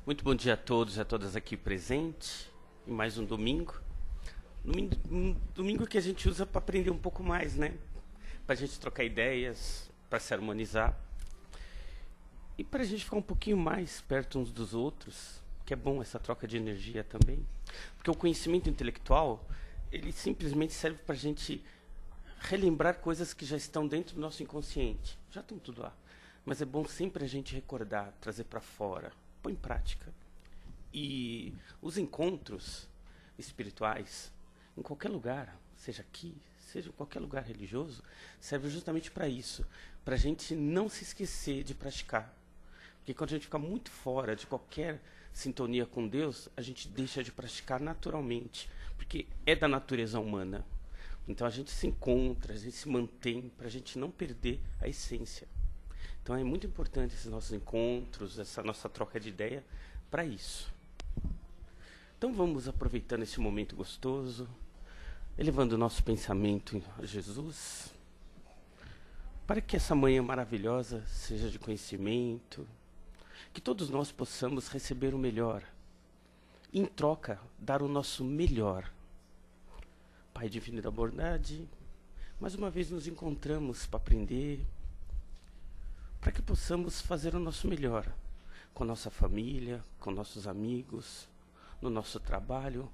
Muito bom dia a todos e a todas aqui presentes em mais um domingo. Domingo que a gente usa para aprender um pouco mais, né? Para a gente trocar ideias, para se harmonizar e para a gente ficar um pouquinho mais perto uns dos outros, que é bom essa troca de energia também. Porque o conhecimento intelectual, ele simplesmente serve para a gente relembrar coisas que já estão dentro do nosso inconsciente. Já estão tudo lá. Mas é bom sempre a gente recordar, trazer para fora, pôr em prática. E os encontros espirituais, em qualquer lugar, seja aqui, seja em qualquer lugar religioso, serve justamente para isso, para a gente não se esquecer de praticar. Porque quando a gente fica muito fora de qualquer sintonia com Deus, a gente deixa de praticar naturalmente, porque é da natureza humana. Então a gente se encontra, a gente se mantém, para a gente não perder a essência. Então é muito importante esses nossos encontros, essa nossa troca de ideia para isso. Então vamos aproveitando esse momento gostoso, elevando o nosso pensamento a Jesus, para que essa manhã maravilhosa seja de conhecimento, que todos nós possamos receber o melhor, e em troca dar o nosso melhor. Pai divino da bondade, mais uma vez nos encontramos para aprender, para que possamos fazer o nosso melhor com a nossa família, com nossos amigos, no nosso trabalho,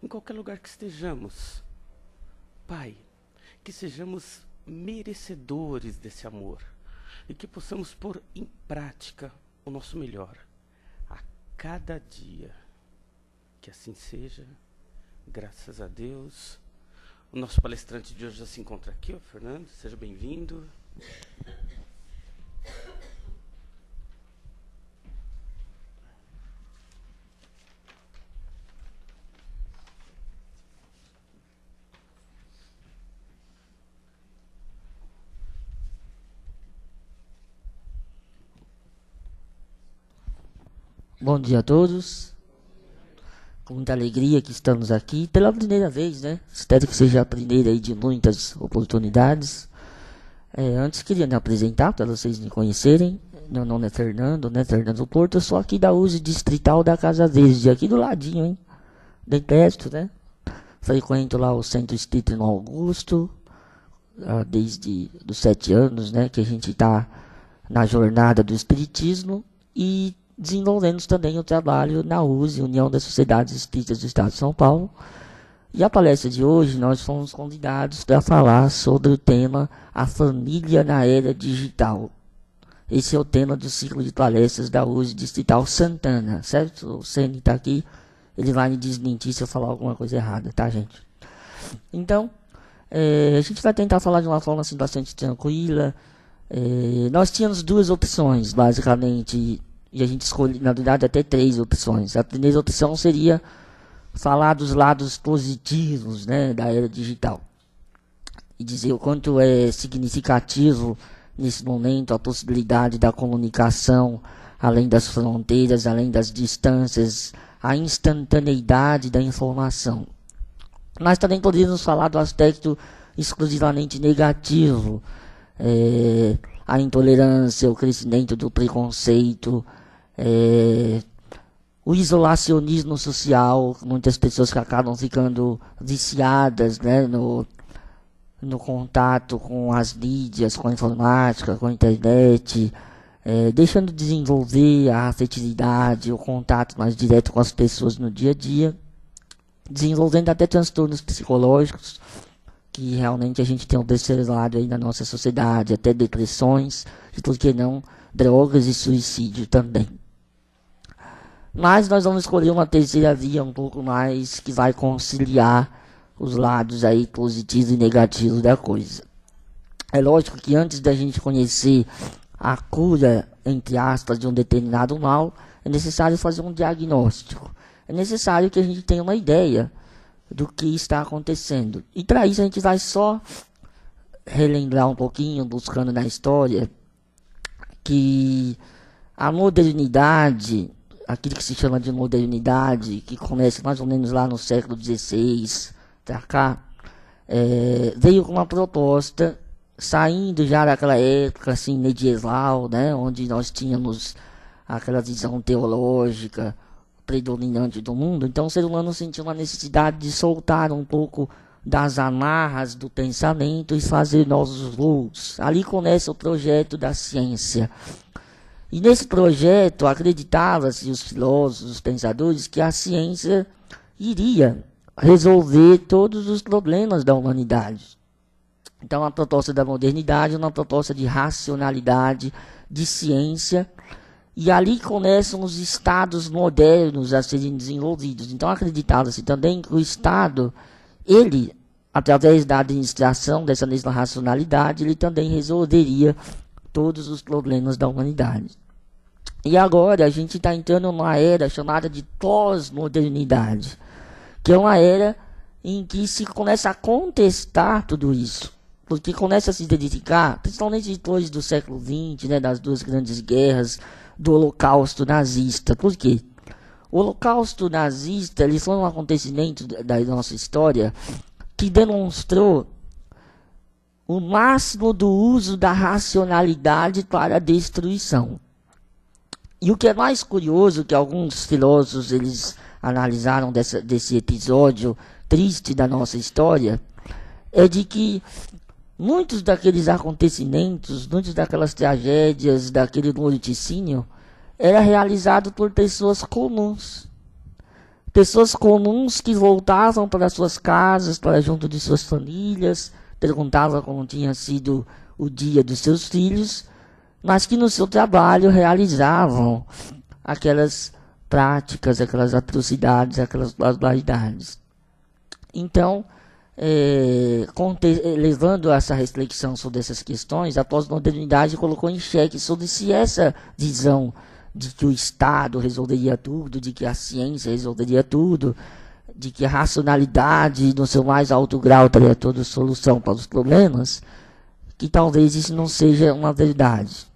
em qualquer lugar que estejamos. Pai, que sejamos merecedores desse amor e que possamos pôr em prática o nosso melhor a cada dia. Que assim seja, graças a Deus. O nosso palestrante de hoje já se encontra aqui, Fernando, seja bem-vindo. Bom dia a todos, com muita alegria que estamos aqui pela primeira vez, né? Espero que seja a primeira aí de muitas oportunidades. Antes queria me apresentar para vocês me conhecerem. Meu nome é Fernando, né? Fernando Porto, eu sou aqui da USE Distrital da Casa Verde, aqui do ladinho, hein? Bem perto, né? Frequento lá o Centro Espírita no Augusto, desde os 7 anos, né? Que a gente está na jornada do Espiritismo e desenvolvemos também o trabalho na USE, União das Sociedades Espíritas do Estado de São Paulo. E a palestra de hoje nós fomos convidados para falar sobre o tema A Família na Era Digital. Esse é o tema do ciclo de palestras da USE Distrital Santana, certo? O Ceni está aqui, ele vai me desmentir se eu falar alguma coisa errada, tá, gente? Então, a gente vai tentar falar de uma forma assim, bastante tranquila. Nós tínhamos 2 opções, basicamente, e a gente escolhe, na verdade, até 3 opções. A primeira opção seria falar dos lados positivos, né, da era digital. E dizer o quanto é significativo, nesse momento, a possibilidade da comunicação, além das fronteiras, além das distâncias, a instantaneidade da informação. Nós também poderíamos falar do aspecto exclusivamente negativo, a intolerância, o crescimento do preconceito, o isolacionismo social, muitas pessoas que acabam ficando viciadas, né, no contato com as mídias, com a informática, com a internet, deixando de desenvolver a afetividade, o contato mais direto com as pessoas no dia a dia, desenvolvendo até transtornos psicológicos, que realmente a gente tem um terceiro lado aí na nossa sociedade, até depressões, e por que não, drogas e suicídio também. Mas nós vamos escolher uma terceira via um pouco mais que vai conciliar os lados aí positivos e negativos da coisa. É lógico que antes da gente conhecer a cura, entre aspas, de um determinado mal, é necessário fazer um diagnóstico. É necessário que a gente tenha uma ideia do que está acontecendo. E para isso a gente vai só relembrar um pouquinho, buscando na história, que a modernidade, aquilo que se chama de modernidade, que começa mais ou menos lá no século XVI para cá, veio com uma proposta, saindo já daquela época assim medieval, né, onde nós tínhamos aquela visão teológica predominante do mundo. Então o ser humano sentiu uma necessidade de soltar um pouco das amarras do pensamento e fazer novos voos. Ali começa o projeto da ciência. E nesse projeto acreditava-se, os filósofos, os pensadores, que a ciência iria resolver todos os problemas da humanidade. Então a proposta da modernidade é uma proposta de racionalidade, de ciência, e ali começam os estados modernos a serem desenvolvidos. Então acreditava-se também que o Estado, ele, através da administração dessa mesma racionalidade, ele também resolveria todos os problemas da humanidade. E agora a gente está entrando numa era chamada de pós-modernidade, que é uma era em que se começa a contestar tudo isso, porque começa a se dedicar, principalmente depois do século XX, né, das duas grandes guerras, do Holocausto nazista. Por quê? O Holocausto nazista ele foi um acontecimento da nossa história que demonstrou o máximo do uso da racionalidade para a destruição. E o que é mais curioso, que alguns filósofos eles analisaram desse episódio triste da nossa história, é de que muitos daqueles acontecimentos, muitas daquelas tragédias, daquele morticínio, era realizado por pessoas comuns. Pessoas comuns que voltavam para suas casas, para junto de suas famílias, perguntavam como tinha sido o dia dos seus filhos, mas que no seu trabalho realizavam aquelas práticas, aquelas atrocidades, aquelas barbaridades. Então, levando essa reflexão sobre essas questões, a pós-modernidade colocou em xeque sobre se essa visão de que o Estado resolveria tudo, de que a ciência resolveria tudo, de que a racionalidade no seu mais alto grau teria toda solução para os problemas, que talvez isso não seja uma verdade.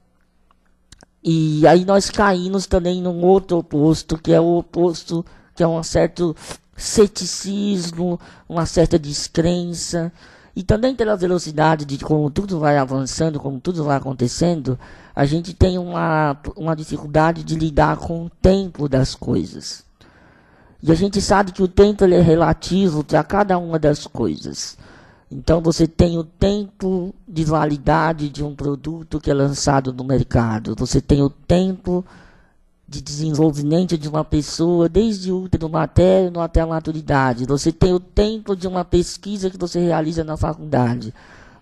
E aí nós caímos também num outro oposto, que é o oposto, que é um certo ceticismo, uma certa descrença, e também pela velocidade de como tudo vai avançando, como tudo vai acontecendo, a gente tem uma dificuldade de lidar com o tempo das coisas. E a gente sabe que o tempo ele é relativo para cada uma das coisas. Então você tem o tempo de validade de um produto que é lançado no mercado. Você tem o tempo de desenvolvimento de uma pessoa desde o útero materno até a maturidade. Você tem o tempo de uma pesquisa que você realiza na faculdade.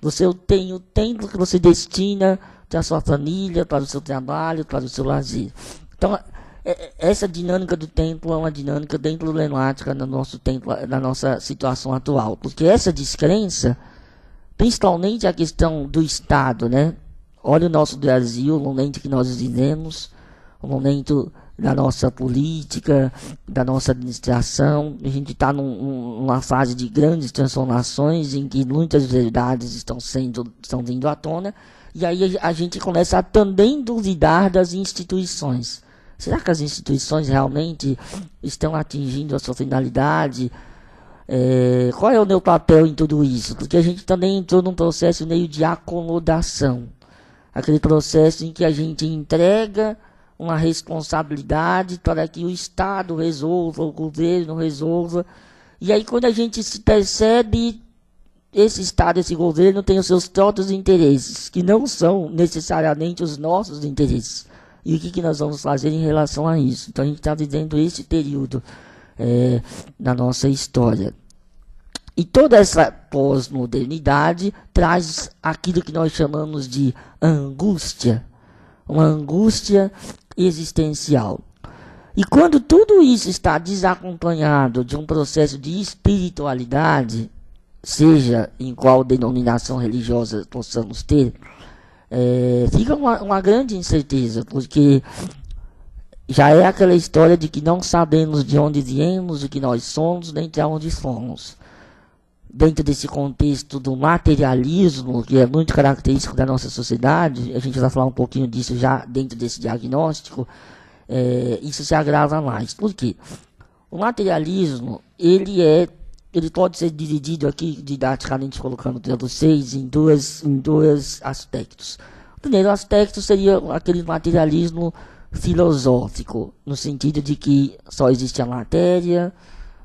Você tem o tempo que você destina para a sua família, para o seu trabalho, para o seu lazer. Então, essa dinâmica do tempo é uma dinâmica bem problemática no nosso tempo, na nossa situação atual. Porque essa descrença, principalmente a questão do Estado, né? Olha o nosso Brasil, o momento que nós vivemos, o momento da nossa política, da nossa administração. A gente está numa fase de grandes transformações em que muitas verdades estão vindo à tona, e aí a gente começa a também duvidar das instituições. Será que as instituições realmente estão atingindo a sua finalidade? Qual é o meu papel em tudo isso? Porque a gente também entrou num processo meio de acomodação. Aquele processo em que a gente entrega uma responsabilidade para que o Estado resolva, o governo resolva. E aí quando a gente se percebe, esse Estado, esse governo tem os seus próprios interesses, que não são necessariamente os nossos interesses. E o que nós vamos fazer em relação a isso? Então a gente está vivendo esse período na nossa história. E toda essa pós-modernidade traz aquilo que nós chamamos de angústia. Uma angústia existencial. E quando tudo isso está desacompanhado de um processo de espiritualidade, seja em qual denominação religiosa possamos ter, fica uma grande incerteza, porque já é aquela história de que não sabemos de onde viemos, o que nós somos, nem de onde fomos. Dentro desse contexto do materialismo, que é muito característico da nossa sociedade, a gente vai falar um pouquinho disso já dentro desse diagnóstico, isso se agrava mais. Por quê? O materialismo, ele pode ser dividido aqui, didaticamente colocando para vocês, em dois aspectos. O primeiro aspecto seria aquele materialismo filosófico, no sentido de que só existe a matéria,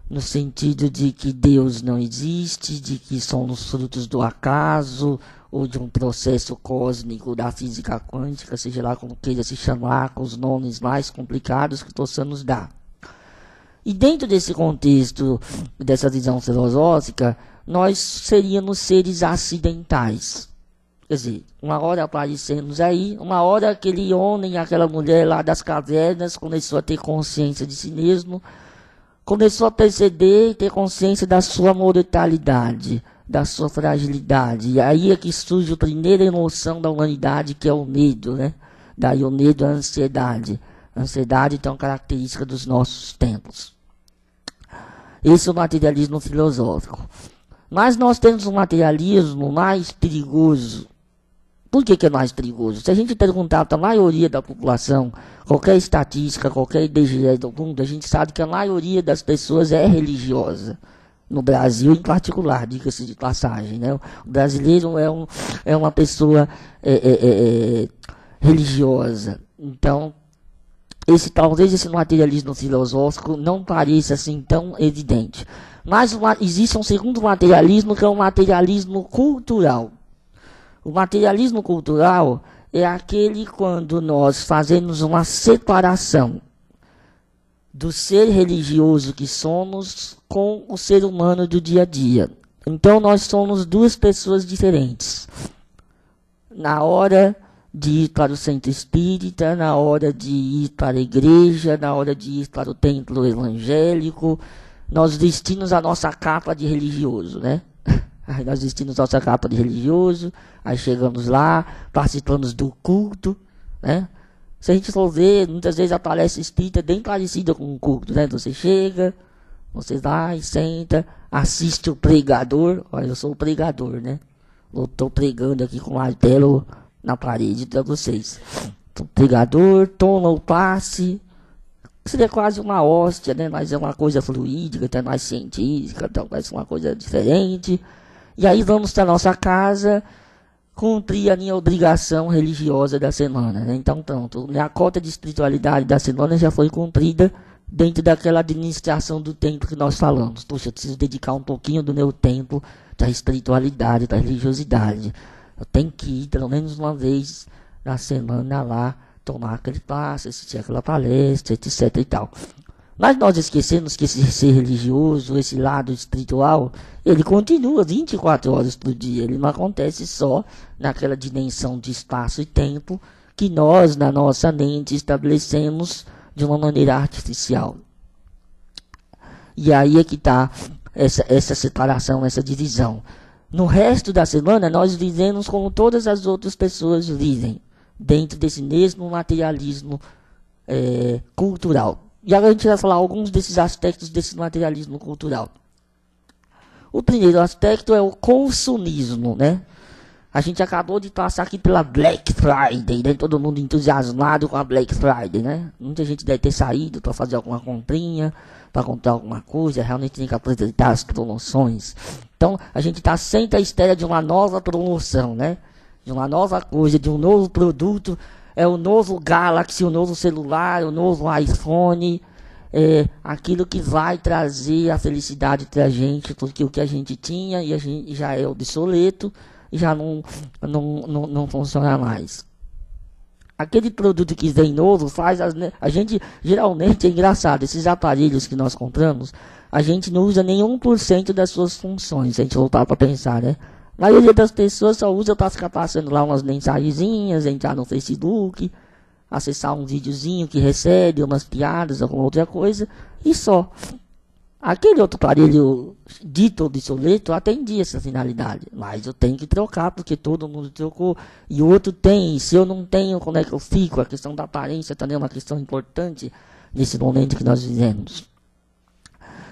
no sentido de que Deus não existe, de que somos frutos do acaso, ou de um processo cósmico da física quântica, seja lá como queira se chamar, com os nomes mais complicados que Tossan nos dá. E dentro desse contexto, dessa visão filosófica, nós seríamos seres acidentais. Quer dizer, uma hora aparecemos aí, uma hora aquele homem, aquela mulher lá das cavernas começou a ter consciência de si mesmo, começou a perceber e ter consciência da sua mortalidade, da sua fragilidade. E aí é que surge a primeira emoção da humanidade, que é o medo, né? Daí o medo é a ansiedade. A ansiedade então é uma característica dos nossos tempos. Esse é o materialismo filosófico. Mas nós temos um materialismo mais perigoso. Por que é mais perigoso? Se a gente perguntar para a maioria da população, qualquer estatística, qualquer IBGE do mundo, a gente sabe que a maioria das pessoas é religiosa. No Brasil, em particular, diga-se de passagem, né? O brasileiro é uma pessoa religiosa. Então, talvez esse materialismo filosófico não pareça assim tão evidente. Mas existe um segundo materialismo, que é o materialismo cultural. O materialismo cultural é aquele quando nós fazemos uma separação do ser religioso que somos com o ser humano do dia a dia. Então nós somos duas pessoas diferentes. Na hora de ir para o centro espírita, na hora de ir para a igreja, na hora de ir para o templo evangélico, nós vestimos a nossa capa de religioso, né? Aí nós vestimos nossa capa de religioso, aí chegamos lá, participamos do culto, né? Se a gente for ver, muitas vezes a palestra espírita é bem parecida com o culto, né? Você chega, você vai, senta, assiste o pregador. Olha, eu sou o pregador, né? Eu estou pregando aqui com o martelo na parede para vocês. O pregador toma o passe. Seria quase uma hóstia, né? Mas é uma coisa fluídica, até mais científica, então vai ser uma coisa diferente. E aí vamos para a nossa casa cumprir a minha obrigação religiosa da semana, né? Então pronto, minha cota de espiritualidade da semana já foi cumprida dentro daquela administração do tempo que nós falamos. Poxa, eu preciso dedicar um pouquinho do meu tempo da espiritualidade, da religiosidade. Eu tenho que ir pelo menos uma vez na semana lá, tomar aquele passe, assistir aquela palestra, etc e tal. Mas nós esquecemos que esse ser religioso, esse lado espiritual, ele continua 24 horas por dia. Ele não acontece só naquela dimensão de espaço e tempo que nós, na nossa mente, estabelecemos de uma maneira artificial. E aí é que está essa separação, essa divisão. No resto da semana, nós vivemos como todas as outras pessoas vivem, dentro desse mesmo materialismo cultural. E agora a gente vai falar alguns desses aspectos desse materialismo cultural. O primeiro aspecto é o consumismo, né? A gente acabou de passar aqui pela Black Friday, né? Todo mundo entusiasmado com a Black Friday, né? Muita gente deve ter saído para fazer alguma comprinha, para comprar alguma coisa, realmente tem que aproveitar as promoções. Então, a gente está sempre à espera de uma nova promoção, né? De uma nova coisa, de um novo produto. É o novo Galaxy, o novo celular, o novo iPhone, aquilo que vai trazer a felicidade para a gente, porque o que a gente tinha e a gente já é obsoleto e já não funciona mais. Aquele produto que vem novo faz a gente, geralmente é engraçado, esses aparelhos que nós compramos, a gente não usa nem 1% das suas funções, se a gente voltar para pensar, né? A maioria das pessoas só usa para ficar passando lá umas mensagenzinhas, entrar no Facebook, acessar um videozinho que recebe, umas piadas, alguma outra coisa, e só. Aquele outro aparelho dito obsoleto atendia essa finalidade, mas eu tenho que trocar porque todo mundo trocou, e o outro tem, e se eu não tenho, como é que eu fico? A questão da aparência também é uma questão importante nesse momento que nós vivemos.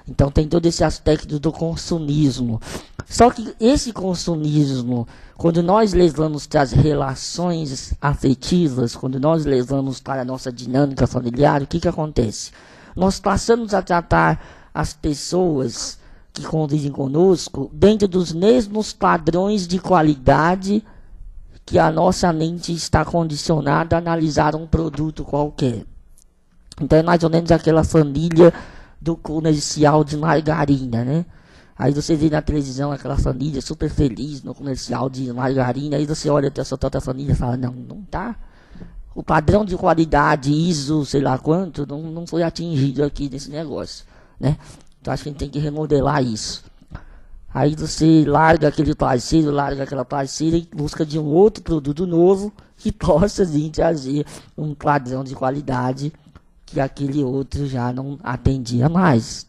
Então tem todo esse aspecto do consumismo. Só que esse consumismo, quando nós levamos para as relações afetivas, quando nós levamos para a nossa dinâmica familiar, o que acontece? Nós passamos a tratar as pessoas que convivem conosco dentro dos mesmos padrões de qualidade que a nossa mente está condicionada a analisar um produto qualquer. Então é mais ou menos aquela família do comercial de margarina, né? Aí você vê na televisão aquela família super feliz no comercial de margarina, aí você olha essa outra família e fala, não tá. O padrão de qualidade, ISO, sei lá quanto, não foi atingido aqui nesse negócio, né? Então acho que a gente tem que remodelar isso. Aí você larga aquele parceiro, larga aquela parceira em busca de um outro produto novo que possa vir trazer um padrão de qualidade que aquele outro já não atendia mais.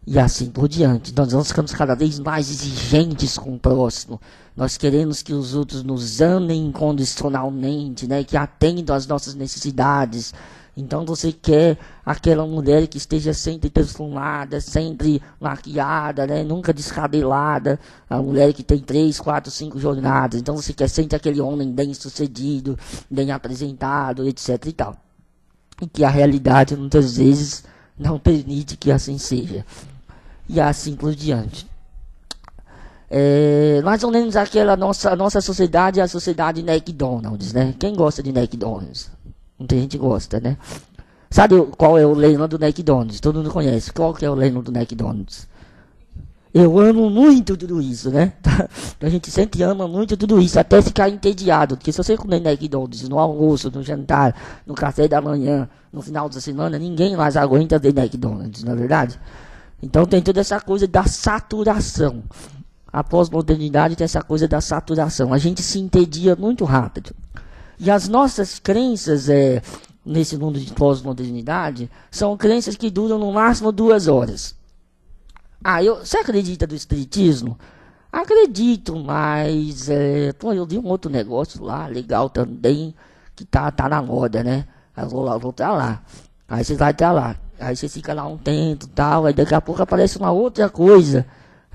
E assim por diante. Nós ficamos cada vez mais exigentes com o próximo. Nós queremos que os outros nos amem incondicionalmente, né? Que atendam às nossas necessidades. Então você quer aquela mulher que esteja sempre perfumada, sempre maquiada, né? Nunca descabelada. A mulher que tem 3, 4, 5 jornadas. Então você quer sempre aquele homem bem sucedido, bem apresentado, etc e tal. E que a realidade muitas vezes não permite que assim seja. E assim por diante. Mais ou menos aquela nossa sociedade é a sociedade McDonald's, né? Quem gosta de McDonald's? Muita gente gosta, né? Sabe qual é o lema do McDonald's? Todo mundo conhece. Qual que é o lema do McDonald's? Eu amo muito tudo isso, né? A gente sempre ama muito tudo isso, até ficar entediado. Porque se você comer McDonald's no almoço, no jantar, no café da manhã, no final da semana, ninguém mais aguenta ver McDonald's, não é verdade? Então tem toda essa coisa da saturação. A pós-modernidade tem essa coisa da saturação. A gente se entedia muito rápido. E as nossas crenças nesse mundo de pós-modernidade são crenças que duram no máximo 2 horas. Você acredita do espiritismo? Acredito, mas eu vi um outro negócio lá, legal também, que tá na moda, né? Aí eu vou pra lá. Aí você vai pra lá. Aí você fica lá um tempo e tal, aí daqui a pouco aparece uma outra coisa.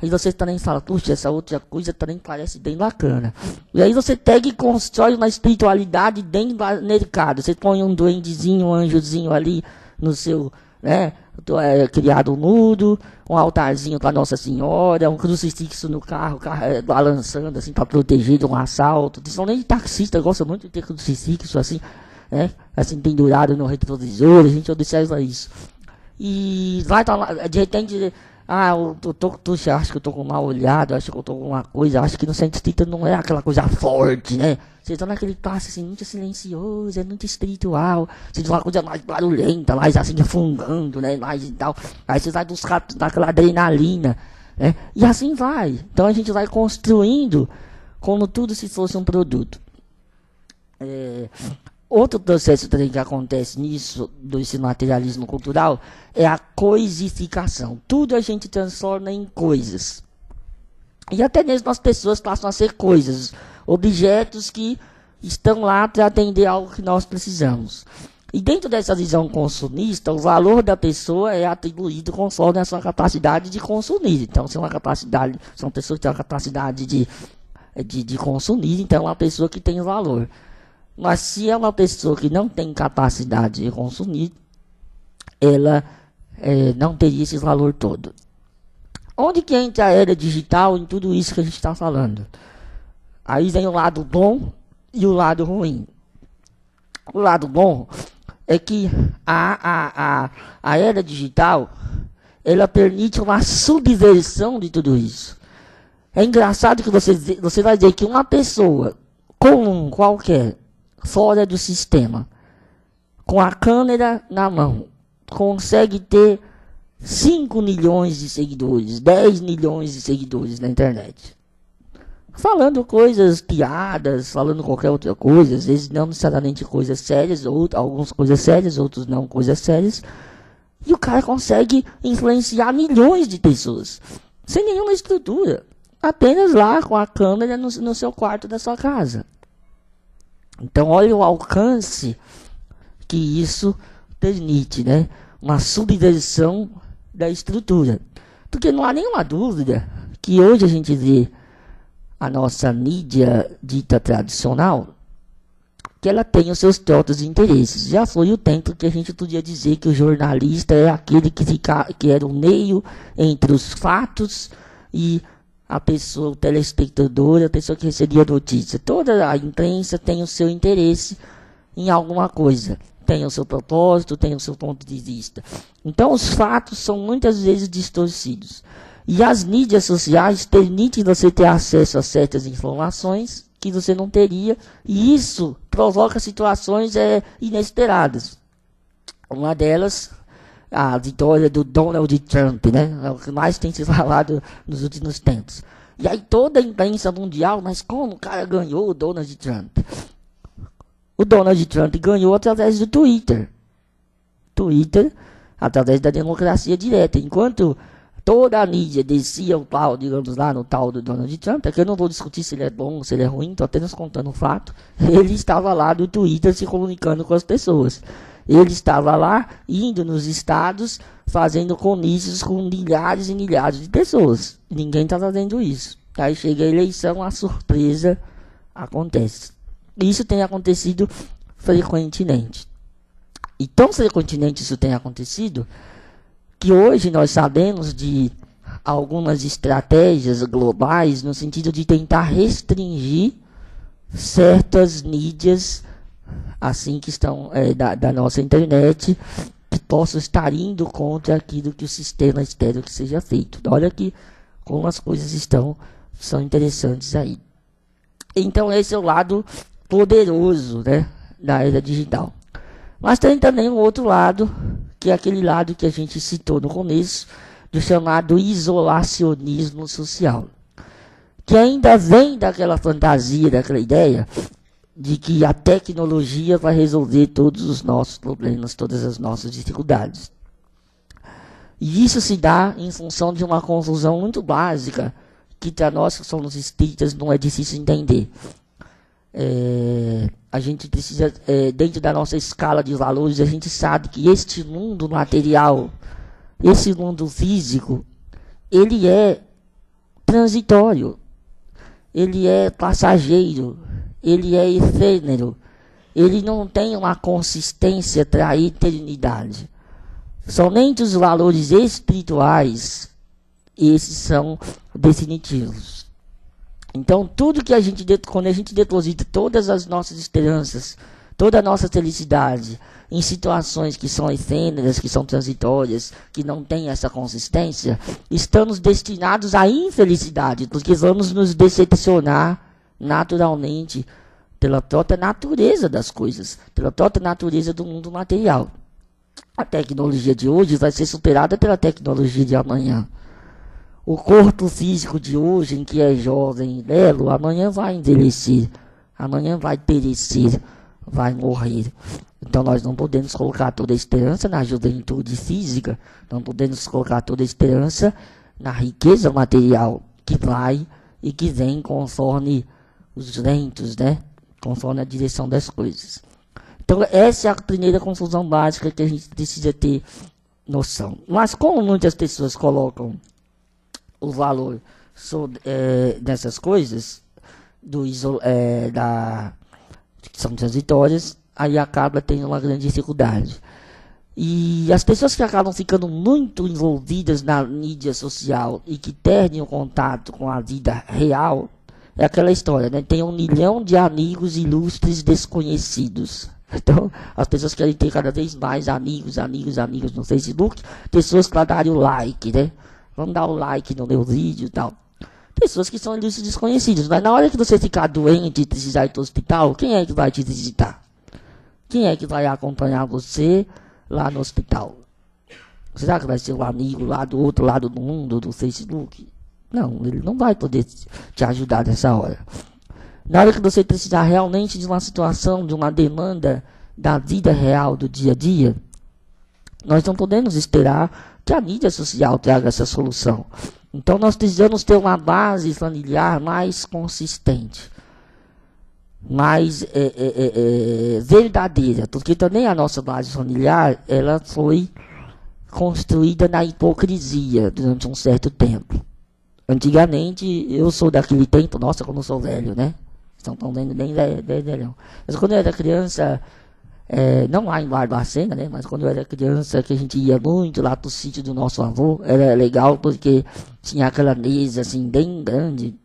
Aí você também fala, puxa, essa outra coisa também parece bem bacana. E aí você pega e constrói uma espiritualidade dentro do mercado. Você põe um duendezinho, um anjozinho ali no seu, né? Criado nudo, um altarzinho para Nossa Senhora, um crucifixo no carro balançando assim para proteger de um assalto. Não são nem taxista, gosta muito de ter crucifixo assim, né? Assim pendurado no retrovisor, a gente observa isso. E vai de repente, tu acha que eu tô com mal olhado, acho que eu tô com uma coisa, acho que no centro espírita não é aquela coisa forte, né? Você tá naquele passo assim, muito silencioso, é muito espiritual, você tem uma coisa mais barulhenta, mais assim, fungando, né? Mais e tal. Aí você vai buscar daquela adrenalina, né? E assim vai. Então a gente vai construindo como tudo se fosse um produto. Outro processo também que acontece nisso, desse materialismo cultural, é a coisificação. Tudo a gente transforma em coisas. E até mesmo as pessoas passam a ser coisas, objetos que estão lá para atender algo que nós precisamos. E dentro dessa visão consumista, o valor da pessoa é atribuído conforme a sua capacidade de consumir. Então, se é uma capacidade, são pessoas que têm a capacidade de consumir, então é uma pessoa que tem valor. Mas se é uma pessoa que não tem capacidade de consumir, ela não teria esse valor todo. Onde que entra a era digital em tudo isso que a gente está falando? Aí vem o lado bom e o lado ruim. O lado bom é que a era digital, ela permite uma subversão de tudo isso. É engraçado que você vai ver que uma pessoa comum qualquer, fora do sistema, com a câmera na mão, consegue ter 5 milhões de seguidores, 10 milhões de seguidores na internet. Falando coisas, piadas, falando qualquer outra coisa, às vezes não necessariamente coisas sérias, algumas coisas sérias, outros não coisas sérias. E o cara consegue influenciar milhões de pessoas, sem nenhuma estrutura. Apenas lá com a câmera no seu quarto da sua casa. Então olha o alcance que isso permite, né? Uma subversão da estrutura. Porque não há nenhuma dúvida que hoje a gente vê a nossa mídia dita tradicional, que ela tem os seus próprios interesses. Já foi o tempo que a gente podia dizer que o jornalista é aquele que era o meio entre os fatos e a pessoa, o telespectador, a pessoa que recebia a notícia. Toda a imprensa tem o seu interesse em alguma coisa, tem o seu propósito, tem o seu ponto de vista. Então os fatos são muitas vezes distorcidos. E as mídias sociais permitem você ter acesso a certas informações que você não teria, e isso provoca situações inesperadas. Uma delas, a vitória do Donald Trump, né? É o que mais tem se falado nos últimos tempos. E aí toda a imprensa mundial, mas como o cara ganhou o Donald Trump? O Donald Trump ganhou através do Twitter. Twitter, através da democracia direta. Enquanto toda a mídia descia o pau, digamos lá, no tal do Donald Trump, é que eu não vou discutir se ele é bom ou se ele é ruim, estou apenas contando um fato. Ele estava lá no Twitter se comunicando com as pessoas. Ele estava lá, indo nos estados, fazendo comícios com milhares e milhares de pessoas. Ninguém estava vendo isso. Aí chega a eleição, a surpresa acontece. Isso tem acontecido frequentemente. E tão frequentemente isso tem acontecido, que hoje nós sabemos de algumas estratégias globais no sentido de tentar restringir certas mídias assim que estão da nossa internet, que possam estar indo contra aquilo que o sistema espera que seja feito. Olha que como as coisas são interessantes aí. Então esse é o lado poderoso, né, da era digital. Mas tem também um outro lado, que é aquele lado que a gente citou no começo, do chamado isolacionismo social, que ainda vem daquela fantasia, daquela ideia de que a tecnologia vai resolver todos os nossos problemas, todas as nossas dificuldades. E isso se dá em função de uma confusão muito básica, que para nós que somos espíritas não é difícil entender. A gente precisa, dentro da nossa escala de valores, a gente sabe que este mundo material, esse mundo físico, ele é transitório, ele é passageiro, ele é efêmero, ele não tem uma consistência para a eternidade. Somente os valores espirituais, esses são definitivos. Então, tudo que quando a gente deposita todas as nossas esperanças, toda a nossa felicidade em situações que são efêmeras, que são transitórias, que não têm essa consistência, estamos destinados à infelicidade, porque vamos nos decepcionar naturalmente pela própria natureza das coisas, pela própria natureza do mundo material. A tecnologia de hoje vai ser superada pela tecnologia de amanhã. O corpo físico de hoje, em que é jovem e belo, amanhã vai envelhecer, amanhã vai perecer, vai morrer. Então nós não podemos colocar toda a esperança na juventude física, não podemos colocar toda a esperança na riqueza material que vai e que vem conforme os ventos, né? Conforme a direção das coisas. Então essa é a primeira confusão básica que a gente precisa ter noção. Mas como muitas pessoas colocam o valor dessas coisas, que são transitórias, aí acaba tendo uma grande dificuldade. E as pessoas que acabam ficando muito envolvidas na mídia social e que perdem o contato com a vida real, é aquela história, né? Tem 1 milhão de amigos ilustres desconhecidos. Então, as pessoas querem ter cada vez mais amigos no Facebook, pessoas para darem o like, né? Vamos dar o like no meu vídeo e tal. Pessoas que são ilustres desconhecidos. Mas na hora que você ficar doente e precisar ir para o hospital, quem é que vai te visitar? Quem é que vai acompanhar você lá no hospital? Será que vai ser um amigo lá do outro lado do mundo, do Facebook? Não, ele não vai poder te ajudar nessa hora. Na hora que você precisar realmente de uma situação, de uma demanda da vida real, do dia a dia, nós não podemos esperar que a mídia social traga essa solução. Então nós precisamos ter uma base familiar mais consistente, mais verdadeira, porque também a nossa base familiar ela foi construída na hipocrisia durante um certo tempo. Antigamente, eu sou daquele tempo, nossa, como eu sou velho, né? Estão vendo bem velhão. Mas quando eu era criança, não lá em Barbacena, né? Mas quando eu era criança, que a gente ia muito lá pro sítio do nosso avô, era legal porque tinha aquela mesa assim bem grande.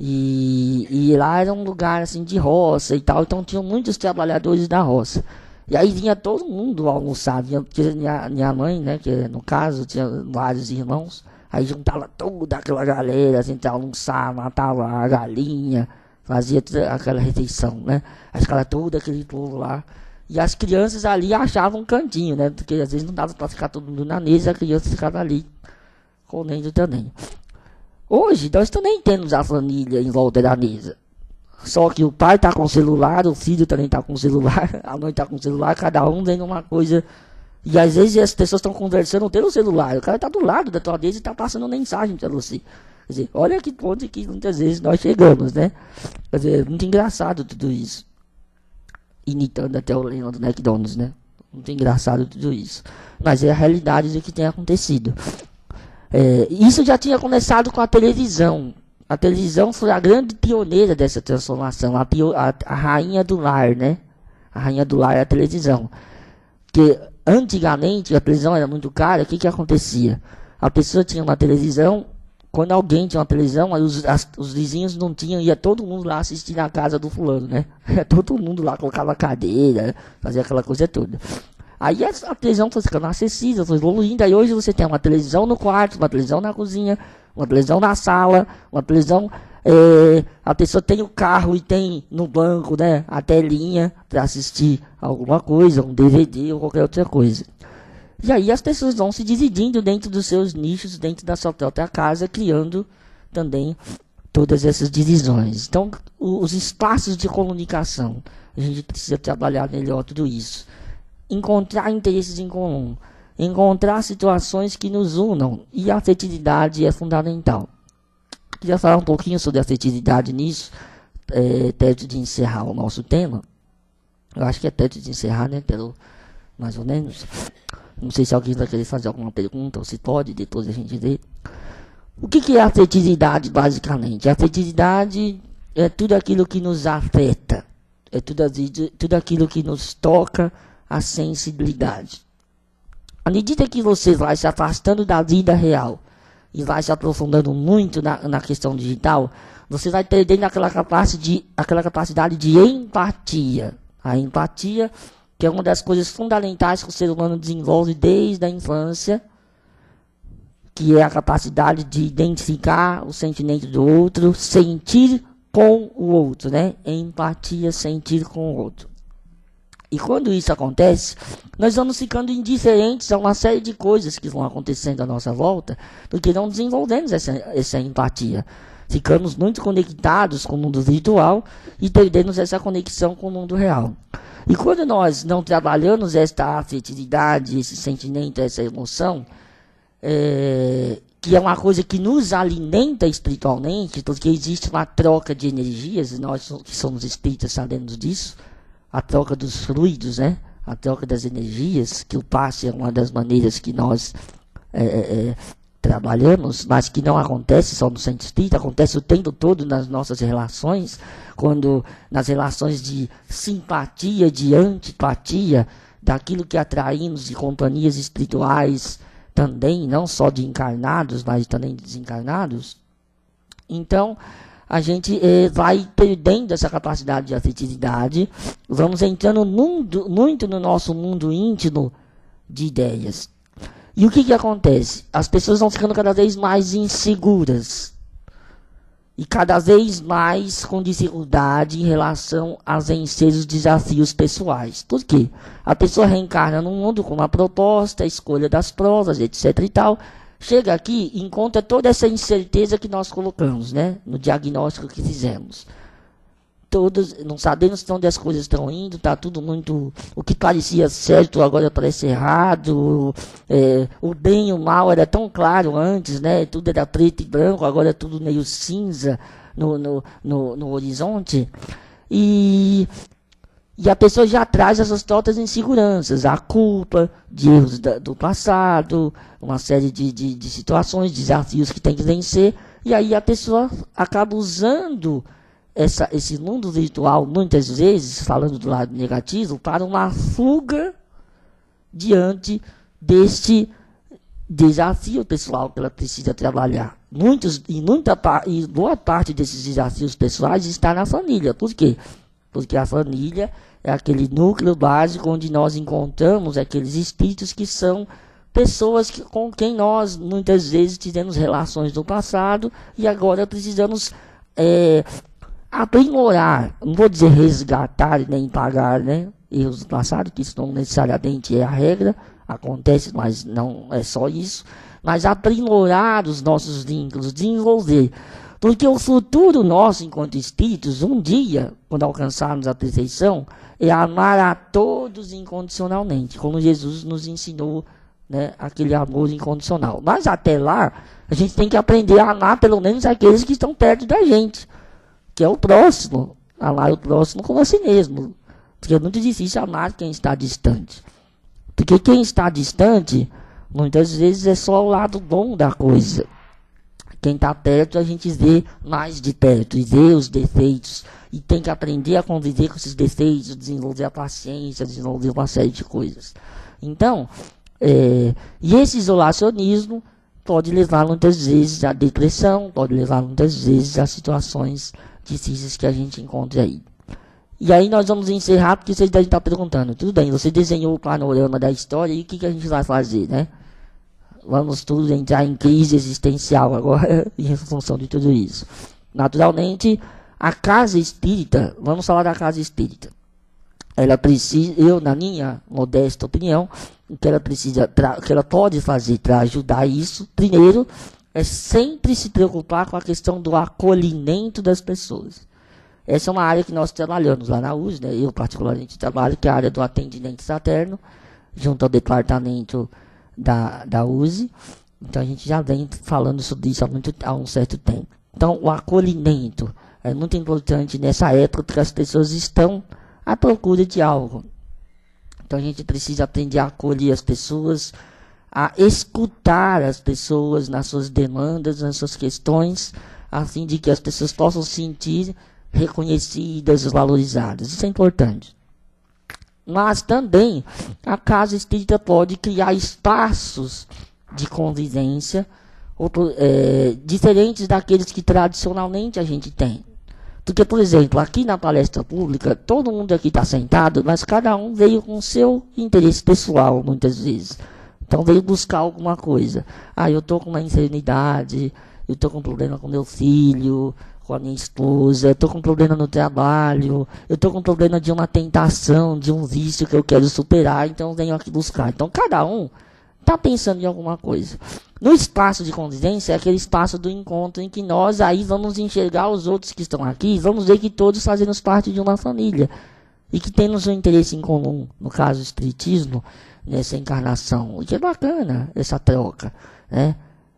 E lá era um lugar assim de roça e tal, então tinham muitos trabalhadores da roça. E aí vinha todo mundo almoçar, porque minha mãe, né, que no caso tinha vários irmãos, aí juntava toda aquela galera, assim, pra almoçar, matava a galinha, fazia toda aquela refeição, né? Aí ficava todo aquele povo lá. E as crianças ali achavam um cantinho, né? Porque às vezes não dava pra ficar todo mundo na mesa, a criança ficava ali comendo também. Hoje, nós também temos a família em volta da mesa. Só que o pai está com o celular, o filho também está com o celular, a mãe está com o celular, cada um vendo uma coisa. E às vezes as pessoas estão conversando pelo celular. O cara está do lado da tua mesa e está passando mensagem para você. Quer dizer, olha que ponto que muitas vezes nós chegamos, né? Quer dizer, é muito engraçado tudo isso. Imitando até o leão do McDonald's, né? Muito engraçado tudo isso. Mas é a realidade do que tem acontecido. Isso já tinha começado com a televisão. A televisão foi a grande pioneira dessa transformação, a rainha do lar, né? A rainha do lar é a televisão. Porque antigamente a televisão era muito cara, o que acontecia? A pessoa tinha uma televisão, quando alguém tinha uma televisão, aí os vizinhos não tinham, ia todo mundo lá assistir na casa do fulano, né? Ia todo mundo lá, colocava cadeira, fazia aquela coisa toda. Aí a televisão foi ficando acessível, foi evoluindo. Aí hoje você tem uma televisão no quarto, uma televisão na cozinha, uma televisão na sala, uma televisão... a pessoa tem o carro e tem no banco, né, a telinha para assistir alguma coisa, um DVD ou qualquer outra coisa. E aí as pessoas vão se dividindo dentro dos seus nichos, dentro da sua própria casa, criando também todas essas divisões. Então, os espaços de comunicação, a gente precisa trabalhar melhor tudo isso. Encontrar interesses em comum, encontrar situações que nos unam, e a afetividade é fundamental. Queria falar um pouquinho sobre a afetividade nisso, perto de encerrar o nosso tema. Eu acho que é perto de encerrar, né, pelo mais ou menos. Não sei se alguém vai querer fazer alguma pergunta, ou se pode, depois a gente vê. O que é a afetividade, basicamente? A afetividade é tudo aquilo que nos afeta, é tudo aquilo que nos toca a sensibilidade. À medida que você vai se afastando da vida real e vai se aprofundando muito na questão digital, você vai perdendo aquela capacidade de empatia. A empatia, que é uma das coisas fundamentais que o ser humano desenvolve desde a infância, que é a capacidade de identificar o sentimento do outro, sentir com o outro, né? Empatia, sentir com o outro. E quando isso acontece, nós vamos ficando indiferentes a uma série de coisas que vão acontecendo à nossa volta, porque não desenvolvemos essa empatia. Ficamos muito conectados com o mundo virtual e perdemos essa conexão com o mundo real. E quando nós não trabalhamos esta afetividade, esse sentimento, essa emoção, que é uma coisa que nos alimenta espiritualmente, porque existe uma troca de energias, e nós que somos espíritas sabemos disso, a troca dos fluidos, né? A troca das energias, que o passe é uma das maneiras que nós trabalhamos, mas que não acontece só no centro espírita, acontece o tempo todo nas nossas relações, nas relações de simpatia, de antipatia, daquilo que atraímos de companhias espirituais também, não só de encarnados, mas também de desencarnados. Então, a gente vai perdendo essa capacidade de afetividade, vamos entrando muito no nosso mundo íntimo de ideias. E o que acontece? As pessoas vão ficando cada vez mais inseguras e cada vez mais com dificuldade em relação a vencer os desafios pessoais. Por quê? A pessoa reencarna num mundo com uma proposta, a escolha das provas, etc. e tal. Chega aqui e encontra toda essa incerteza que nós colocamos, né, no diagnóstico que fizemos. Todos não sabemos onde as coisas estão indo, está tudo muito... O que parecia certo agora parece errado. O bem e o mal era tão claro antes, né? Tudo era preto e branco, agora é tudo meio cinza no horizonte. E a pessoa já traz essas próprias inseguranças, a culpa de erros do passado, uma série de situações, desafios que tem que vencer. E aí a pessoa acaba usando esse mundo virtual, muitas vezes, falando do lado negativo, para uma fuga diante deste desafio pessoal que ela precisa trabalhar. Boa parte desses desafios pessoais está na família. Por quê? Porque a família é aquele núcleo básico onde nós encontramos aqueles espíritos que são pessoas com quem nós muitas vezes tivemos relações no passado e agora precisamos aprimorar, não vou dizer resgatar nem pagar, né, erros do passado, que isso não necessariamente é a regra, acontece, mas não é só isso, mas aprimorar os nossos vínculos, desenvolver. Porque o futuro nosso, enquanto espíritos, um dia, quando alcançarmos a perfeição, é amar a todos incondicionalmente, como Jesus nos ensinou, né, aquele amor incondicional. Mas até lá, a gente tem que aprender a amar pelo menos aqueles que estão perto da gente, que é o próximo. Amar o próximo como a si mesmo. Porque é muito difícil amar quem está distante. Porque quem está distante, muitas vezes é só o lado bom da coisa. Quem está perto, a gente vê mais de perto e vê os defeitos. E tem que aprender a conviver com esses defeitos, desenvolver a paciência, desenvolver uma série de coisas. Então, e esse isolacionismo pode levar muitas vezes à depressão, pode levar muitas vezes a situações difíceis que a gente encontra aí. E aí nós vamos encerrar, porque vocês devem estar perguntando, tudo bem, você desenhou o panorama da história, e o que a gente vai fazer, né? Vamos todos entrar em crise existencial agora, em função de tudo isso. Naturalmente, a casa espírita, vamos falar da casa espírita. Ela precisa, na minha modesta opinião, o que ela precisa, o que ela pode fazer para ajudar isso, primeiro, é sempre se preocupar com a questão do acolhimento das pessoas. Essa é uma área que nós trabalhamos lá na USE, né? Eu particularmente trabalho, que é a área do atendimento fraterno, junto ao departamento da USE. Então a gente já vem falando sobre isso há um certo tempo. Então o acolhimento é muito importante nessa época que as pessoas estão à procura de algo. Então a gente precisa aprender a acolher as pessoas, a escutar as pessoas nas suas demandas, nas suas questões, a fim de que as pessoas possam se sentir reconhecidas, valorizadas. Isso é importante. Mas também a casa espírita pode criar espaços de convivência diferentes daqueles que tradicionalmente a gente tem. Porque, por exemplo, aqui na palestra pública, todo mundo aqui está sentado, mas cada um veio com o seu interesse pessoal, muitas vezes. Então veio buscar alguma coisa. Eu estou com uma enfermidade, eu estou com um problema com meu filho, com a minha esposa, eu estou com um problema no trabalho, eu estou com um problema de uma tentação, de um vício que eu quero superar, então venho aqui buscar. Então cada um está pensando em alguma coisa. No espaço de convivência é aquele espaço do encontro em que nós aí vamos enxergar os outros que estão aqui, vamos ver que todos fazemos parte de uma família e que temos um interesse em comum, no caso o espiritismo, nessa encarnação. E que é bacana essa troca, né?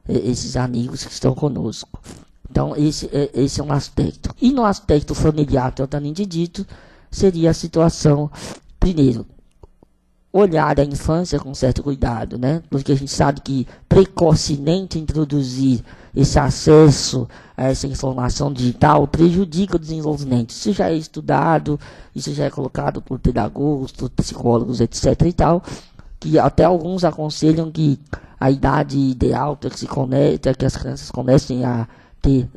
Esses amigos que estão conosco. Então, esse é um aspecto. E no aspecto familiar, totalmente dito, seria a situação, primeiro, olhar a infância com certo cuidado, né? Porque a gente sabe que precocemente introduzir esse acesso a essa informação digital prejudica o desenvolvimento. Isso já é estudado, isso já é colocado por pedagogos, por psicólogos, etc. e tal, que até alguns aconselham que a idade ideal para que as crianças comecem a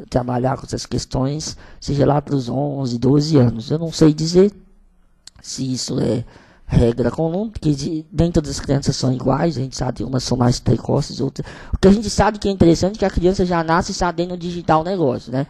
trabalhar com essas questões seja lá para os 11, 12 anos. Eu não sei dizer se isso é regra comum, porque nem todas as crianças são iguais, a gente sabe que umas são mais precoces, outras. O que a gente sabe que é interessante é que a criança já nasce sabendo digitar o negócio, né?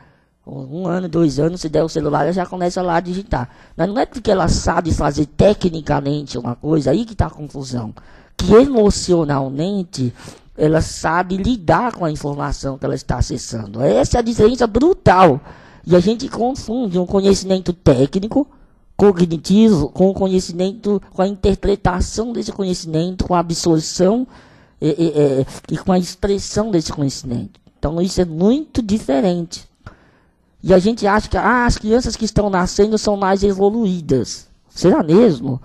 1 ano, 2 anos, se der o celular, ela já começa lá a digitar. Mas não é porque ela sabe fazer tecnicamente uma coisa, aí que está a confusão. Que emocionalmente ela sabe lidar com a informação que ela está acessando. Essa é a diferença brutal. E a gente confunde um conhecimento técnico, cognitivo, com o conhecimento, com a interpretação desse conhecimento, com a absorção e com a expressão desse conhecimento. Então isso é muito diferente. E a gente acha que as crianças que estão nascendo são mais evoluídas. Será mesmo?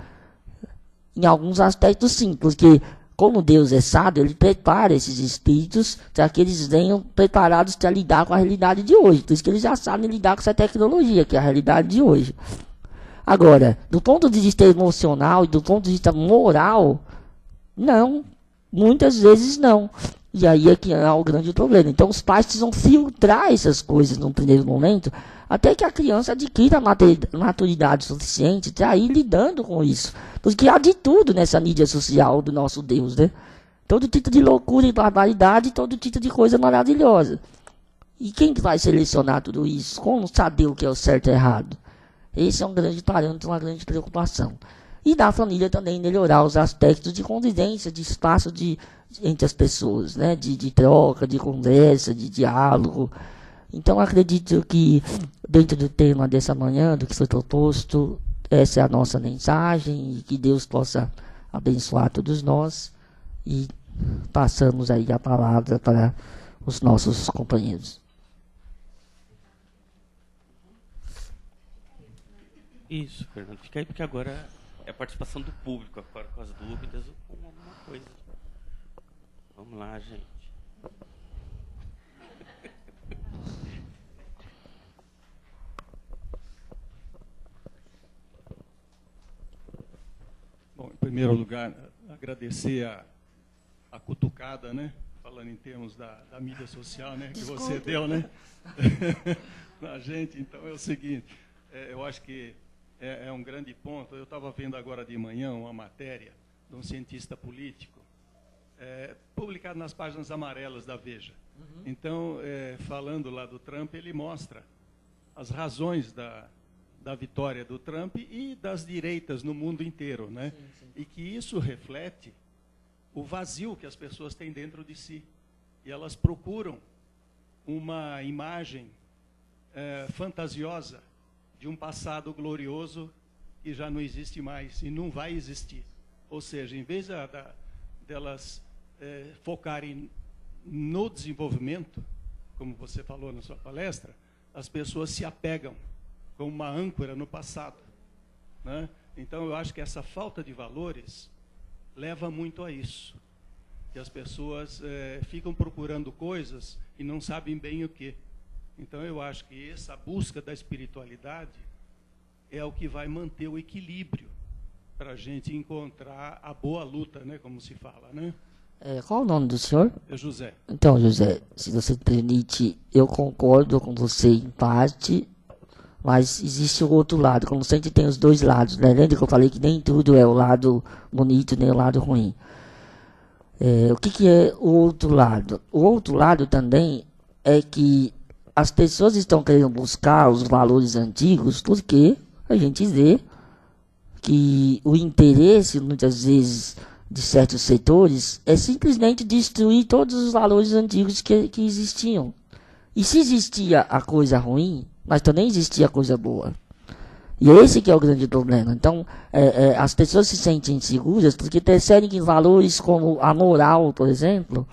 Em alguns aspectos sim, porque como Deus é sábio, ele prepara esses espíritos para que eles venham preparados para lidar com a realidade de hoje. Por isso que eles já sabem lidar com essa tecnologia, que é a realidade de hoje. Agora, do ponto de vista emocional e do ponto de vista moral, não. Muitas vezes não. E aí é que há o grande problema. Então os pais precisam filtrar essas coisas num primeiro momento, até que a criança adquira maturidade suficiente para ir lidando com isso. Porque há de tudo nessa mídia social do nosso Deus, né? Todo tipo de loucura e barbaridade, todo tipo de coisa maravilhosa. E quem que vai selecionar tudo isso? Como saber o que é o certo e errado? Esse é um grande parâmetro, uma grande preocupação. E da família também melhorar os aspectos de convivência, de espaço entre as pessoas, né? De troca, de conversa, de diálogo. Então acredito que dentro do tema dessa manhã, do que foi proposto, essa é a nossa mensagem, e que Deus possa abençoar todos nós, e passamos aí a palavra para os nossos companheiros. Isso, Fernando. Fica aí, porque agora é a participação do público, agora com as dúvidas ou com alguma coisa. Vamos lá, gente. Bom, em primeiro lugar, agradecer a cutucada, né? Falando em termos da mídia social, né? Que você deu, né? Na gente. Então é o seguinte, eu acho que é um grande ponto. Eu estava vendo agora de manhã uma matéria de um cientista político, publicado nas páginas amarelas da Veja. Uhum. Então, falando lá do Trump, ele mostra as razões da vitória do Trump e das direitas no mundo inteiro, né? Sim, sim. E que isso reflete o vazio que as pessoas têm dentro de si. E elas procuram uma imagem fantasiosa de um passado glorioso que já não existe mais e não vai existir. Ou seja, em vez delas focarem no desenvolvimento, como você falou na sua palestra, as pessoas se apegam como uma âncora no passado, né? Então, eu acho que essa falta de valores leva muito a isso. Que as pessoas ficam procurando coisas e não sabem bem o que. Então, eu acho que essa busca da espiritualidade é o que vai manter o equilíbrio para a gente encontrar a boa luta, né, como se fala, né? Qual o nome do senhor? É José. Então, José, se você permite, eu concordo com você em parte, mas existe o outro lado. Como sempre tem os dois lados, né? Lembra que eu falei que nem tudo é o lado bonito, nem o lado ruim. O que é o outro lado? O outro lado também é que as pessoas estão querendo buscar os valores antigos porque a gente vê que o interesse, muitas vezes, de certos setores é simplesmente destruir todos os valores antigos que existiam. E se existia a coisa ruim, mas também existia a coisa boa. E esse que é o grande problema. Então, as pessoas se sentem inseguras porque percebem que valores como a moral, por exemplo,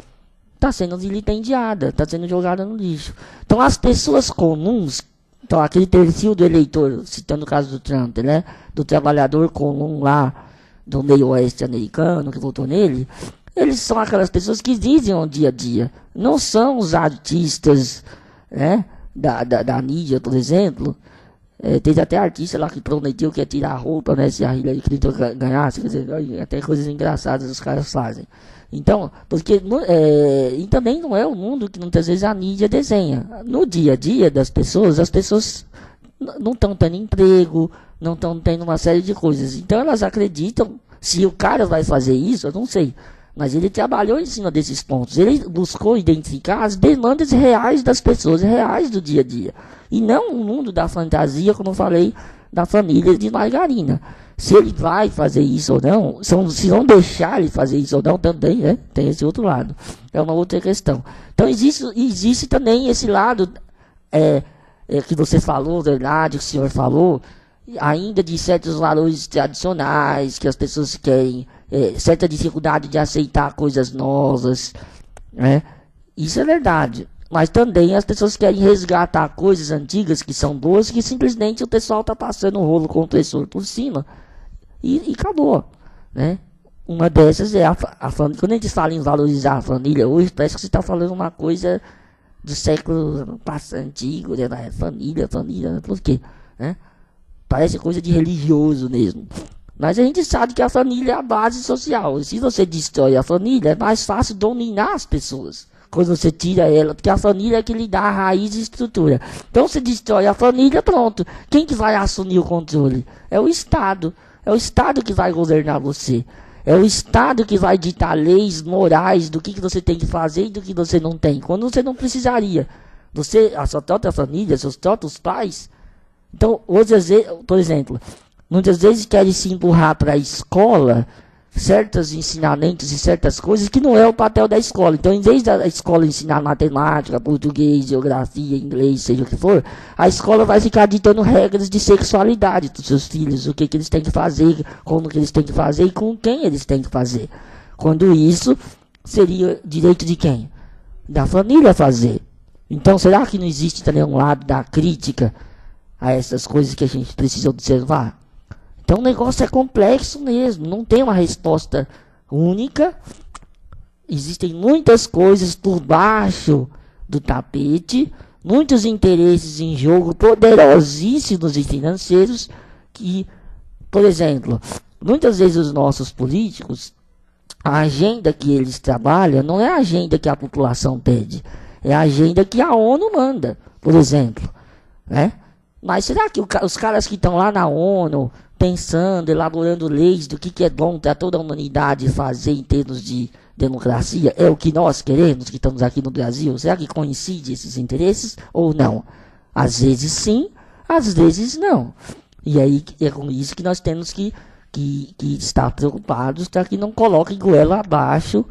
está sendo vilipendiada, está sendo jogada no lixo. Então, as pessoas comuns, então aquele perfil do eleitor, citando o caso do Trump, né, do trabalhador comum lá do meio oeste americano, que votou nele, eles são aquelas pessoas que vivem o dia a dia. Não são os artistas, né, da mídia, por exemplo. Teve até artista lá que prometeu que ia tirar a roupa, né, se a Hillary Clinton ganhasse. Quer dizer, até coisas engraçadas os caras fazem. Então, porque e também não é o mundo que muitas vezes a mídia desenha. No dia a dia das pessoas, as pessoas não estão tendo emprego, não estão tendo uma série de coisas. Então elas acreditam, se o cara vai fazer isso, eu não sei. Mas ele trabalhou em cima desses pontos. Ele buscou identificar as demandas reais das pessoas, reais do dia a dia. E não o mundo da fantasia, como eu falei, da família de margarina. Se ele vai fazer isso ou não, se não deixar ele fazer isso ou não, também, né? Tem esse outro lado. É uma outra questão. Então existe também esse lado que você falou, verdade, que o senhor falou, ainda de certos valores tradicionais, que as pessoas querem, certa dificuldade de aceitar coisas novas, né? Isso é verdade. Mas também as pessoas querem resgatar coisas antigas que são boas, que simplesmente o pessoal está passando o rolo compressor por cima e acabou, né? uma dessas é a família. Quando a gente fala em valorizar a família hoje, parece que você está falando uma coisa do século antigo, né? Família, por quê? Né? Parece coisa de religioso mesmo. Mas a gente sabe que a família é a base social. E se você destrói a família, é mais fácil dominar as pessoas. Quando você tira ela, porque a família é que lhe dá a raiz e estrutura. Então você destrói a família, pronto. Quem que vai assumir o controle? É o Estado. É o Estado que vai governar você. É o Estado que vai ditar leis morais do que você tem que fazer e do que você não tem. Quando você não precisaria. Você, a sua própria família, seus próprios pais. Então, hoje, por exemplo, muitas vezes querem se empurrar para a escola certos ensinamentos e certas coisas que não é o papel da escola. Então, em vez da escola ensinar matemática, português, geografia, inglês, seja o que for, a escola vai ficar ditando regras de sexualidade dos seus filhos, o que eles têm que fazer, como que eles têm que fazer e com quem eles têm que fazer. Quando isso seria direito de quem? Da família fazer. Então, será que não existe também um lado da crítica a essas coisas que a gente precisa observar? Então o negócio é complexo mesmo, não tem uma resposta única. Existem muitas coisas por baixo do tapete, muitos interesses em jogo poderosíssimos e financeiros que, por exemplo, muitas vezes os nossos políticos, a agenda que eles trabalham não é a agenda que a população pede, é a agenda que a ONU manda, por exemplo, né? Mas será que os caras que estão lá na ONU pensando, elaborando leis do que é bom para toda a humanidade fazer em termos de democracia, é o que nós queremos, que estamos aqui no Brasil? Será que coincide esses interesses ou não? Às vezes sim, às vezes não. E aí é com isso que nós temos que estar preocupados para que não coloquem goela abaixo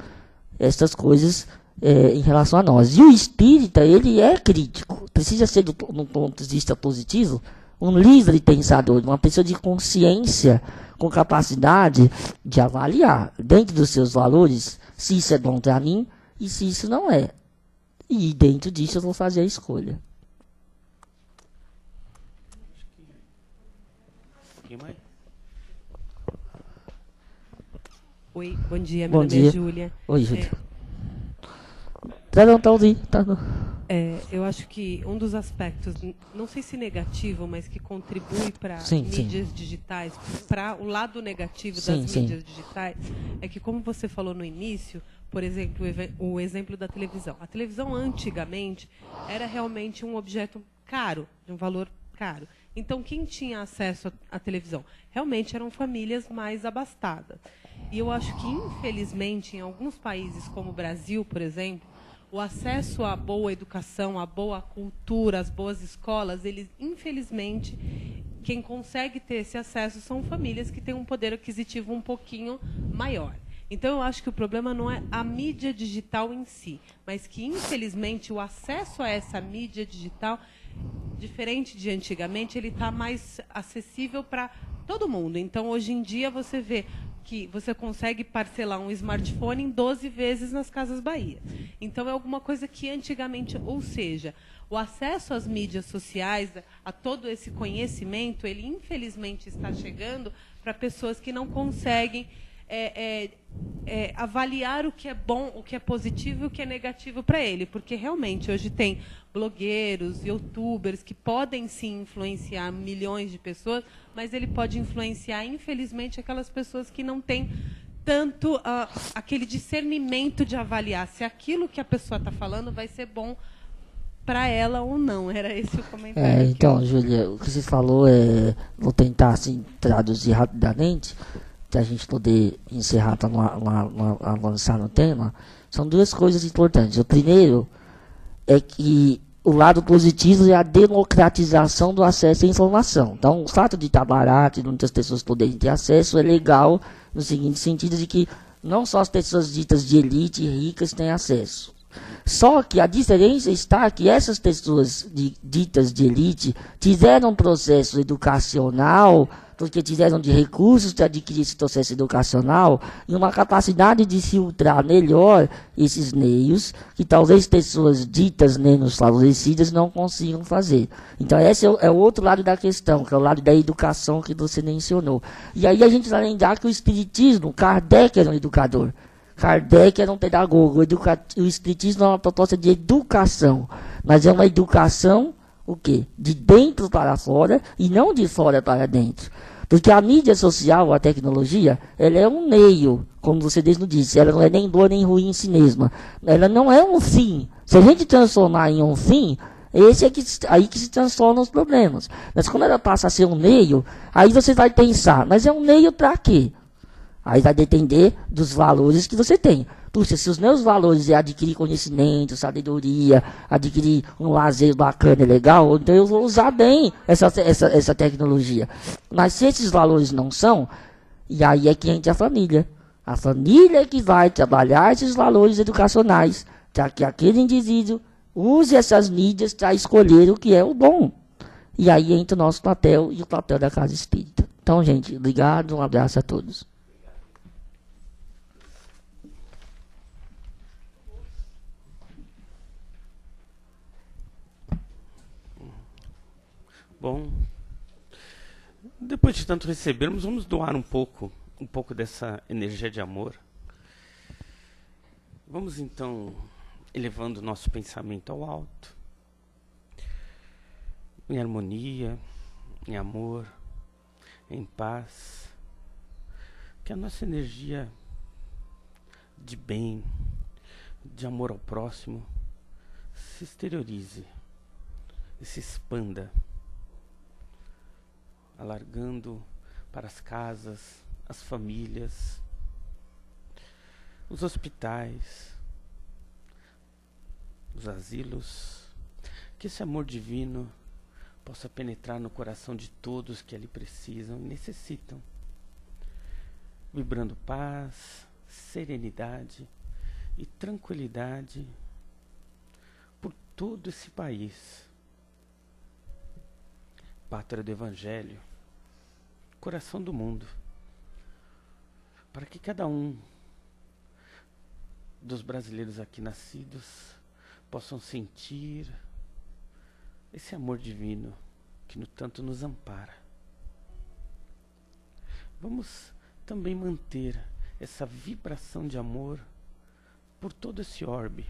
essas coisas em relação a nós. E o espírita, ele é crítico, precisa ser, num ponto de vista positivo, um livre pensador, uma pessoa de consciência, com capacidade de avaliar, dentro dos seus valores, se isso é bom para mim e se isso não é. E dentro disso eu vou fazer a escolha. Oi, bom dia, meu nome é Júlia. Oi, Júlia. Eu acho que um dos aspectos, não sei se negativo, mas que contribui para mídias digitais, para o lado negativo das mídias digitais, é que, como você falou no início, por exemplo, o exemplo da televisão. A televisão, antigamente, era realmente um objeto caro, de um valor caro. Então, quem tinha acesso à televisão? Realmente eram famílias mais abastadas. E eu acho que, infelizmente, em alguns países, como o Brasil, por exemplo, o acesso à boa educação, à boa cultura, às boas escolas, eles, infelizmente, quem consegue ter esse acesso são famílias que têm um poder aquisitivo um pouquinho maior. Então, eu acho que o problema não é a mídia digital em si, mas que, infelizmente, o acesso a essa mídia digital, diferente de antigamente, ele está mais acessível para todo mundo. Então, hoje em dia, você vê que você consegue parcelar um smartphone em 12 vezes nas Casas Bahia. Então, é alguma coisa que antigamente, ou seja, o acesso às mídias sociais, a todo esse conhecimento, ele infelizmente está chegando para pessoas que não conseguem avaliar o que é bom, o que é positivo e o que é negativo para ele. Porque, realmente, hoje tem blogueiros, youtubers, que podem, sim, influenciar milhões de pessoas, mas ele pode influenciar, infelizmente, aquelas pessoas que não têm tanto aquele discernimento de avaliar se aquilo que a pessoa está falando vai ser bom para ela ou não. Era esse o comentário. Então, Júlia, o que você falou, vou tentar assim, traduzir rapidamente, para a gente poder encerrar, para não avançar no tema. São duas coisas importantes. O primeiro é que o lado positivo é a democratização do acesso à informação. Então, o fato de estar barato e muitas pessoas poderem ter acesso é legal, no seguinte sentido de que não só as pessoas ditas de elite e ricas têm acesso. Só que a diferença está que essas pessoas ditas de elite tiveram um processo educacional porque tiveram de recursos para adquirir esse processo educacional e uma capacidade de filtrar melhor esses meios que talvez pessoas ditas menos favorecidas não consigam fazer. Então esse é o outro lado da questão, que é o lado da educação que você mencionou. E aí a gente vai lembrar que o espiritismo, Kardec era um educador. Kardec era um pedagogo. O espiritismo é uma proposta de educação, mas é uma educação o quê? De dentro para fora e não de fora para dentro. Porque a mídia social, a tecnologia, ela é um meio, como você mesmo disse, ela não é nem boa nem ruim em si mesma. Ela não é um fim. Se a gente transformar em um fim, esse é aí que se transformam os problemas. Mas quando ela passa a ser um meio, aí você vai pensar, mas é um meio para quê? Aí vai depender dos valores que você tem. Puxa, se os meus valores é adquirir conhecimento, sabedoria, adquirir um lazer bacana e legal, então eu vou usar bem essa tecnologia. Mas se esses valores não são, e aí é que entra a família. A família é que vai trabalhar esses valores educacionais, para que aquele indivíduo use essas mídias para escolher o que é o bom. E aí entra o nosso papel e o papel da Casa Espírita. Então, gente, obrigado, um abraço a todos. Bom, depois de tanto recebermos, vamos doar um pouco dessa energia de amor. Vamos então elevando o nosso pensamento ao alto, em harmonia, em amor, em paz. Que a nossa energia de bem, de amor ao próximo, se exteriorize e se expanda, alargando para as casas, as famílias, os hospitais, os asilos. Que esse amor divino possa penetrar no coração de todos que ali precisam e necessitam, vibrando paz, serenidade e tranquilidade por todo esse país. Pátria do Evangelho, coração do mundo, para que cada um dos brasileiros aqui nascidos possam sentir esse amor divino que no tanto nos ampara. Vamos também manter essa vibração de amor por todo esse orbe,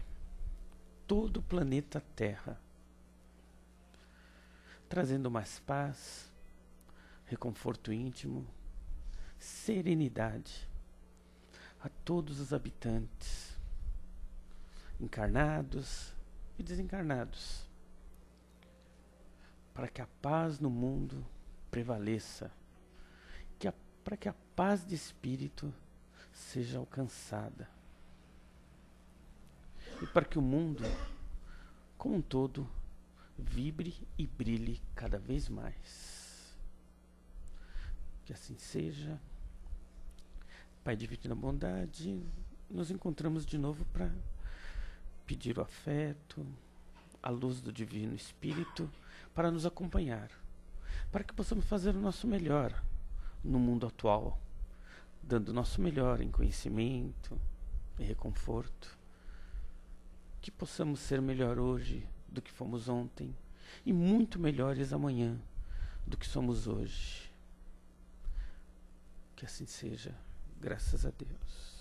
todo o planeta Terra, trazendo mais paz, reconforto íntimo, serenidade a todos os habitantes, encarnados e desencarnados, para que a paz no mundo prevaleça, para que a paz de espírito seja alcançada e para que o mundo, como um todo, vibre e brilhe cada vez mais. Que assim seja. Pai divino da bondade, nos encontramos de novo para pedir o afeto, a luz do Divino Espírito para nos acompanhar, para que possamos fazer o nosso melhor no mundo atual, dando o nosso melhor em conhecimento e reconforto. Que possamos ser melhor hoje do que fomos ontem e muito melhores amanhã do que somos hoje. Que assim seja, graças a Deus.